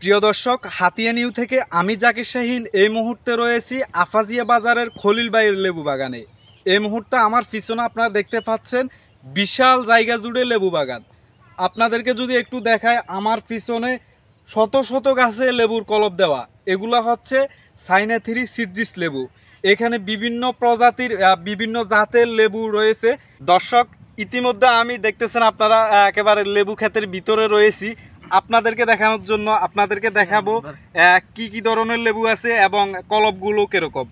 প্রিয় দর্শক, হাতিয়া নিউ থেকে আমি জাকির শাহিন এই মুহূর্তে রয়েছি আফাজিয়া বাজারের খলিল ভাইয়ের লেবু বাগানে। এই মুহূর্তে আমার পিছনে আপনারা দেখতে পাচ্ছেন বিশাল জায়গা জুড়ে লেবু বাগান। আপনাদেরকে যদি একটু দেখায়, আমার পিছনে শত শত গাছে লেবুর কলব দেওয়া। এগুলা হচ্ছে চায়না 3 সিট্রাস লেবু। এখানে বিভিন্ন প্রজাতির বিভিন্ন জাতের লেবু রয়েছে। দর্শক, ইতিমধ্যে আমি দেখতেছেন আপনারা একেবারে লেবু ক্ষেতের ভিতরে রয়েছি। আপনাদেরকে দেখানোর জন্য আপনাদেরকে দেখাবো কি কি ধরনের লেবু আছে এবং কলবগুলো কিরকম।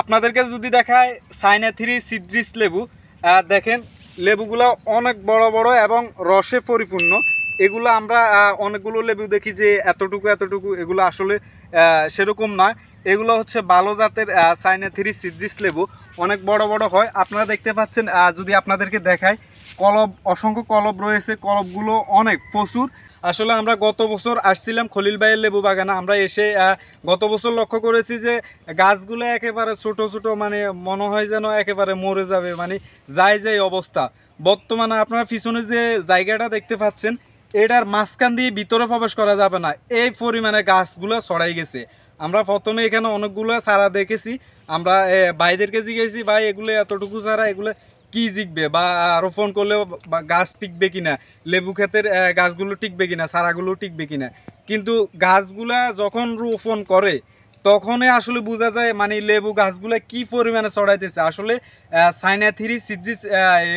আপনাদেরকে যদি দেখায় চায়না 3 সিট্রাস লেবু, দেখেন লেবুগুলো অনেক বড় বড় এবং রসে পরিপূর্ণ। এগুলো আমরা অনেকগুলো লেবু দেখি যে এতটুকু এতটুকু, এগুলো আসলে সেরকম নয়। এগুলো হচ্ছে ভালো জাতের চায়না 3 সিট্রাস লেবু, অনেক বড় বড় হয়। আপনারা দেখতে পাচ্ছেন, যদি আপনাদেরকে দেখায় কলব, অসংখ্য কলব রয়েছে। কলবগুলো অনেক প্রচুর। আসলে আমরা গত বছর আসছিলাম খলিল ভাইয়ের লেবু বাগানে। আমরা এসে গত বছর লক্ষ্য করেছি যে গাছগুলো একেবারে ছোট ছোট, মানে মনে হয় যেন একেবারে মরে যাবে, মানে যাই অবস্থা। বর্তমানে আপনারা পিছনে যে জায়গাটা দেখতে পাচ্ছেন, এটার মাঝখান দিয়ে ভিতরে প্রবেশ করা যাবে না, এই পরিমাণে গাছগুলো ছড়াই গেছে। আমরা প্রথমে এখানে অনেকগুলো চারা দেখেছি। আমরা ভাইদেরকে জিজ্ঞেসি, ভাই এগুলো এতটুকু চারা, এগুলো কি জিতবে বা রোপণ করলেও গাছ টিকবে কিনা, লেবু ক্ষেতের গাছগুলো টিকবে কিনা, চারাগুলো টিকবে কিনা। কিন্তু গাছগুলা যখন রোপণ করে তখনই আসলে বোঝা যায় মানে লেবু গাছগুলো কি পরিমাণে ছড়াইতেছে। আসলে চায়না 3 সিট্রাস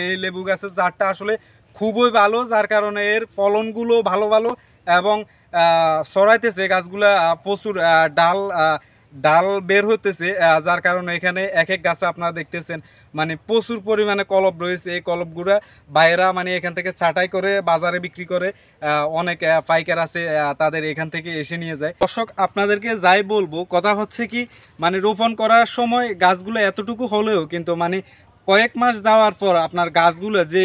এই লেবু গাছের জাতটা আসলে খুবই ভালো, যার কারণে এর ফলনগুলো ভালো ভালো এবং ছড়াইতেছে। গাছগুলা প্রচুর ডাল বের হতেছে, যার কারণে এখানে এক এক গাছে আপনারা দেখতেছেন মানে প্রচুর পরিমাণে কলব রয়েছে। এই কলবগুলা বাইরা মানে এখান থেকে ছাঁটাই করে বাজারে বিক্রি করে। অনেক পাইকার আছে, তাদের এখান থেকে এসে নিয়ে যায়। দর্শক, আপনাদেরকে যাই বলবো, কথা হচ্ছে কি, মানে রোপণ করার সময় গাছগুলো এতটুকু হলেও কিন্তু মানে কয়েক মাস যাওয়ার পর আপনার গাছগুলো, যে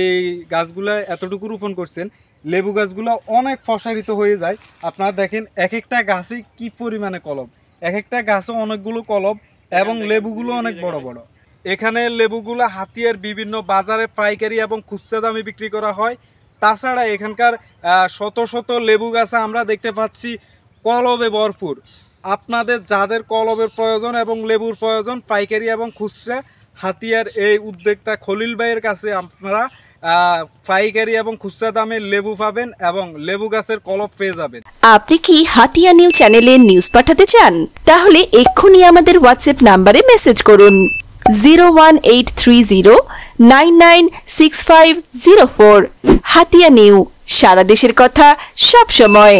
গাছগুলো এতটুকু রোপণ করছেন, লেবু গাছগুলো অনেক প্রসারিত হয়ে যায়। আপনারা দেখেন এক একটা গাছে কি পরিমাণে কলব, এক একটা গাছে অনেকগুলো কলব এবং লেবুগুলো অনেক বড় বড়। এখানে লেবুগুলো হাতিয়ার বিভিন্ন বাজারে পাইকারি এবং খুচরা দামে বিক্রি করা হয়। তাছাড়া এখানকার শত শত লেবু গাছে আমরা দেখতে পাচ্ছি কলবে ভরপুর। আপনাদের যাদের কলবের প্রয়োজন এবং লেবুর প্রয়োজন, পাইকারি এবং খুচরা, হাতিয়ার এই উদ্যোক্তা খলিল ভাইয়ের কাছে আপনারা পাইকারি এবং খুচরা দামে লেবু পাবেন এবং লেবু গাছের কলব পেয়ে যাবেন। আপনি কি হাতিয়া নিউ চ্যানেলে নিউজ পাঠাতে চান? তাহলে এক্ষুনি আমাদের হোয়াটসঅ্যাপ নাম্বারে মেসেজ করুন 01830996504। হাতিয়া নিউ, সারা দেশের কথা সব সময়।